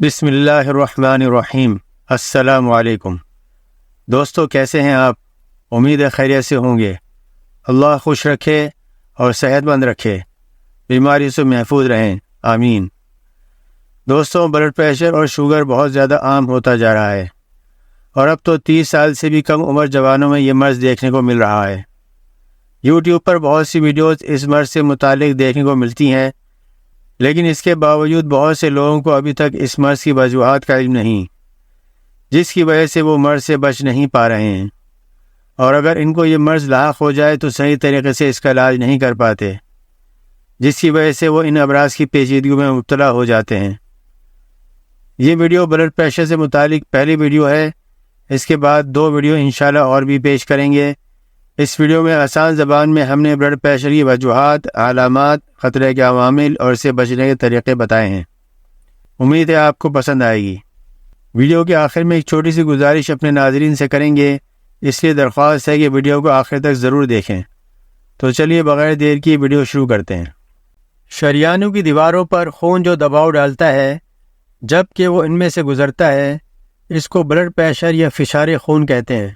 بسم اللہ الرحمن الرحیم۔ السلام علیکم دوستو، کیسے ہیں آپ؟ امید ہے خیریت سے ہوں گے۔ اللہ خوش رکھے اور صحت مند رکھے، بیماری سے محفوظ رہیں، آمین۔ دوستوں، بلڈ پریشر اور شوگر بہت زیادہ عام ہوتا جا رہا ہے، اور اب تو 30 سال سے بھی کم عمر جوانوں میں یہ مرض دیکھنے کو مل رہا ہے۔ یوٹیوب پر بہت سی ویڈیوز اس مرض سے متعلق دیکھنے کو ملتی ہیں، لیکن اس کے باوجود بہت سے لوگوں کو ابھی تک اس مرض کی وجوہات کا علم نہیں، جس کی وجہ سے وہ مرض سے بچ نہیں پا رہے ہیں، اور اگر ان کو یہ مرض لاحق ہو جائے تو صحیح طریقے سے اس کا علاج نہیں کر پاتے، جس کی وجہ سے وہ ان امراض کی پیچیدگیوں میں مبتلا ہو جاتے ہیں۔ یہ ویڈیو بلڈ پریشر سے متعلق پہلی ویڈیو ہے۔ اس کے بعد 2 ویڈیو انشاءاللہ اور بھی پیش کریں گے۔ اس ویڈیو میں آسان زبان میں ہم نے بلڈ پریشر کی وجوہات، علامات، خطرے کے عوامل اور اس سے بچنے کے طریقے بتائے ہیں۔ امید ہے آپ کو پسند آئے گی۔ ویڈیو کے آخر میں ایک چھوٹی سی گزارش اپنے ناظرین سے کریں گے، اس لیے درخواست ہے کہ ویڈیو کو آخر تک ضرور دیکھیں۔ تو چلیے بغیر دیر کی ویڈیو شروع کرتے ہیں۔ شریانوں کی دیواروں پر خون جو دباؤ ڈالتا ہے جب کہ وہ ان میں سے گزرتا ہے، اس کو بلڈ پریشر یا فشار خون کہتے ہیں۔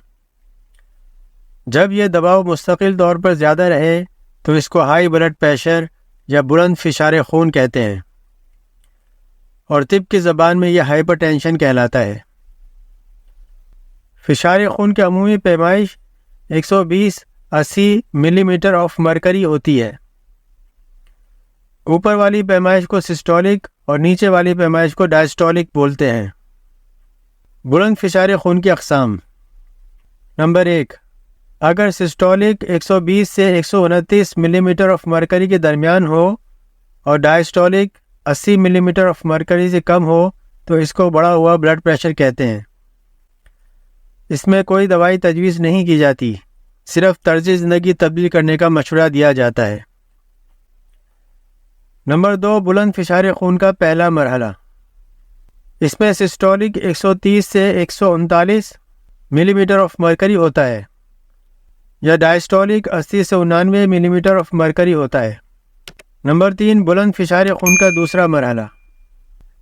جب یہ دباؤ مستقل طور پر زیادہ رہے تو اس کو ہائی بلڈ پریشر یا بلند فشار خون کہتے ہیں، اور طب کی زبان میں یہ ہائپر ٹینشن کہلاتا ہے۔ فشار خون کی عمومی پیمائش 120/80 ملی میٹر آف مرکری ہوتی ہے۔ اوپر والی پیمائش کو سسٹولک اور نیچے والی پیمائش کو ڈائسٹولک بولتے ہیں۔ بلند فشار خون کی اقسام۔ نمبر 1، اگر سسٹولک 120 سے 129 ملی میٹر آف مرکری کے درمیان ہو اور ڈائسٹولک 80 ملی میٹر آف مرکری سے کم ہو تو اس کو بڑھا ہوا بلڈ پریشر کہتے ہیں۔ اس میں کوئی دوائی تجویز نہیں کی جاتی، صرف طرز زندگی تبدیل کرنے کا مشورہ دیا جاتا ہے۔ نمبر 2، بلند فشار خون کا پہلا مرحلہ۔ اس میں سسٹولک 130 سے 139 ملی میٹر آف مرکری ہوتا ہے، یا ڈائسٹولک 80 سے 99 ملی میٹر آف مرکری ہوتا ہے۔ نمبر 3، بلند فشار خون کا دوسرا مرحلہ۔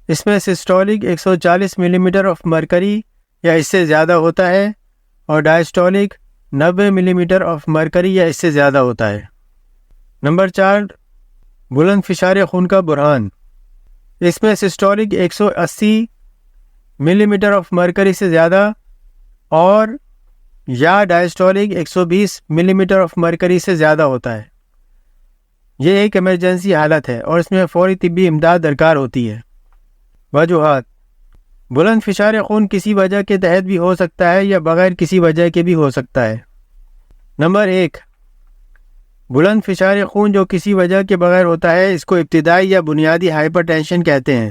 اس میں سسٹولک 140 ملی میٹر آف مرکری یا اس سے زیادہ ہوتا ہے، اور ڈائسٹولک 90 ملی میٹر آف مرکری یا اس سے زیادہ ہوتا ہے۔ نمبر 4، بلند فشار خون کا بحران۔ اس میں سسٹولک 180 ملی میٹر آف مرکری سے زیادہ اور یا ڈائسٹولک 120 ملی میٹر آف مرکری سے زیادہ ہوتا ہے۔ یہ ایک ایمرجنسی حالت ہے اور اس میں فوری طبی امداد درکار ہوتی ہے۔ وجوہات۔ بلند فشار خون کسی وجہ کے تحت بھی ہو سکتا ہے یا بغیر کسی وجہ کے بھی ہو سکتا ہے۔ نمبر 1، بلند فشار خون جو کسی وجہ کے بغیر ہوتا ہے اس کو ابتدائی یا بنیادی ہائپر ٹینشن کہتے ہیں۔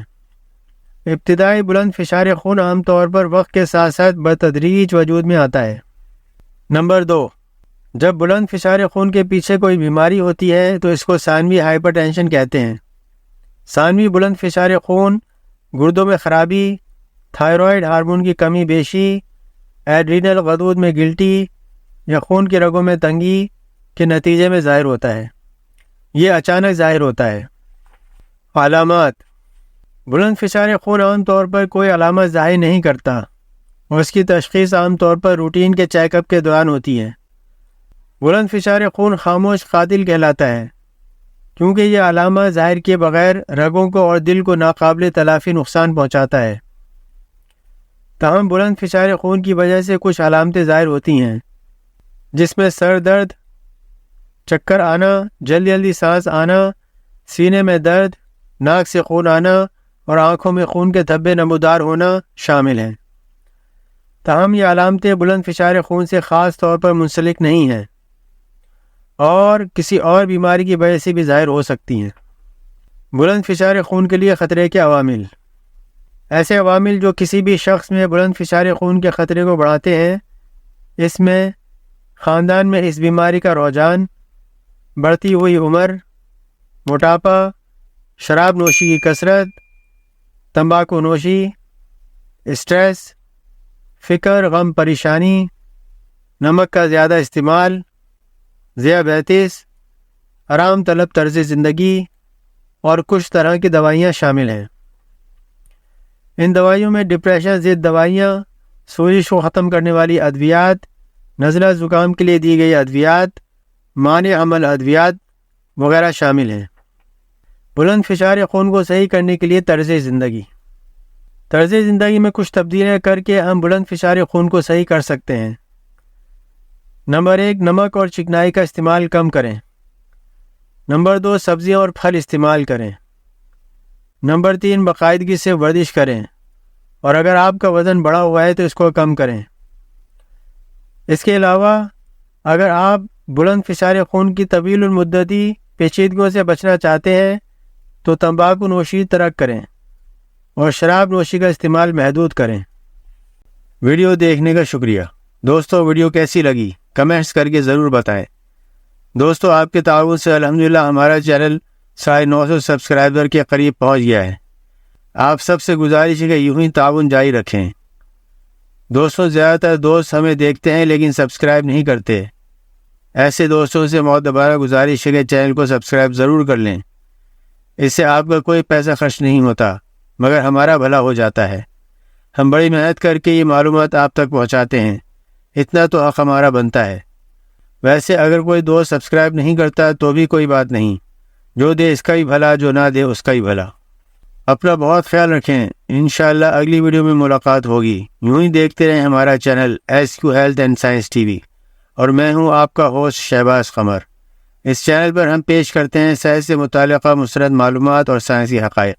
ابتدائی بلند فشار خون عام طور پر وقت کے ساتھ ساتھ بتدریج وجود میں آتا ہے۔ نمبر 2، جب بلند فشار خون کے پیچھے کوئی بیماری ہوتی ہے تو اس کو ثانوی ہائپر ٹینشن کہتے ہیں۔ ثانوی بلند فشار خون گردوں میں خرابی، تھائرائیڈ ہارمون کی کمی بیشی، ایڈرینل غدود میں گلٹی یا خون کی رگوں میں تنگی کے نتیجے میں ظاہر ہوتا ہے۔ یہ اچانک ظاہر ہوتا ہے۔ علامات۔ بلند فشار خون عام طور پر کوئی علامت ظاہر نہیں کرتا اور اس کی تشخیص عام طور پر روٹین کے چیک اپ کے دوران ہوتی ہے۔ بلند فشار خون خاموش قاتل کہلاتا ہے کیونکہ یہ علامات ظاہر کیے بغیر رگوں کو اور دل کو ناقابل تلافی نقصان پہنچاتا ہے۔ تاہم بلند فشار خون کی وجہ سے کچھ علامتیں ظاہر ہوتی ہیں، جس میں سر درد، چکر آنا، جلدی جلدی سانس آنا، سینے میں درد، ناک سے خون آنا اور آنکھوں میں خون کے دھبے نمودار ہونا شامل ہیں۔ تاہم یہ علامتیں بلند فشار خون سے خاص طور پر منسلک نہیں ہیں اور کسی اور بیماری کی وجہ سے بھی ظاہر ہو سکتی ہیں۔ بلند فشار خون کے لیے خطرے کے عوامل۔ ایسے عوامل جو کسی بھی شخص میں بلند فشار خون کے خطرے کو بڑھاتے ہیں، اس میں خاندان میں اس بیماری کا رجحان، بڑھتی ہوئی عمر، موٹاپا، شراب نوشی کی کثرت، تمباکو نوشی، اسٹریس، فکر، غم، پریشانی، نمک کا زیادہ استعمال، ذیابیطس، آرام طلب طرز زندگی اور کچھ طرح کی دوائیاں شامل ہیں۔ ان دوائیوں میں ڈپریشن ضد دوائیاں، سوزش کو ختم کرنے والی ادویات، نزلہ زکام کے لیے دی گئی ادویات، مانع عمل ادویات وغیرہ شامل ہیں۔ بلند فشار خون کو صحیح کرنے کے لیے طرز زندگی میں کچھ تبدیلیاں کر کے ہم بلند فشار خون کو صحیح کر سکتے ہیں۔ نمبر 1، نمک اور چکنائی کا استعمال کم کریں۔ نمبر 2، سبزیاں اور پھل استعمال کریں۔ نمبر 3، باقاعدگی سے ورزش کریں، اور اگر آپ کا وزن بڑھا ہوا ہے تو اس کو کم کریں۔ اس کے علاوہ اگر آپ بلند فشار خون کی طویل المدتی پیچیدگیوں سے بچنا چاہتے ہیں تو تمباکو نوشی ترک کریں اور شراب نوشی کا استعمال محدود کریں۔ ویڈیو دیکھنے کا شکریہ۔ دوستو، ویڈیو کیسی لگی کمنٹس کر کے ضرور بتائیں۔ دوستو، آپ کے تعاون سے الحمدللہ ہمارا چینل 950 سبسکرائبر کے قریب پہنچ گیا ہے۔ آپ سب سے گزارش ہے کہ یوں ہی تعاون جاری رکھیں۔ دوستوں، زیادہ تر دوست ہمیں دیکھتے ہیں لیکن سبسکرائب نہیں کرتے۔ ایسے دوستوں سے معتبرہ گزارش ہے کہ چینل کو سبسکرائب ضرور کر لیں۔ اس سے آپ کا کوئی پیسہ خرچ نہیں ہوتا مگر ہمارا بھلا ہو جاتا ہے۔ ہم بڑی محنت کر کے یہ معلومات آپ تک پہنچاتے ہیں، اتنا تو حق ہمارا بنتا ہے۔ ویسے اگر کوئی دوست سبسکرائب نہیں کرتا تو بھی کوئی بات نہیں، جو دے اس کا ہی بھلا، جو نہ دے اس کا ہی بھلا۔ اپنا بہت خیال رکھیں۔ انشاءاللہ اگلی ویڈیو میں ملاقات ہوگی۔ یوں ہی دیکھتے رہیں ہمارا channel SQ health and science TV، اور میں ہوں آپ کا ہوسٹ شہباز قمر۔ اس چینل پر ہم پیش کرتے ہیں صحت سے متعلقہ مستند معلومات اور سائنسی حقائق۔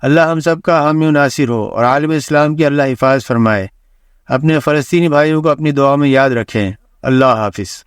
اللہ ہم سب کا حامی و ناصر ہو، اور عالم اسلام کی اللہ حفاظت فرمائے۔ اپنے فلسطینی بھائیوں کو اپنی دعا میں یاد رکھیں۔ اللہ حافظ۔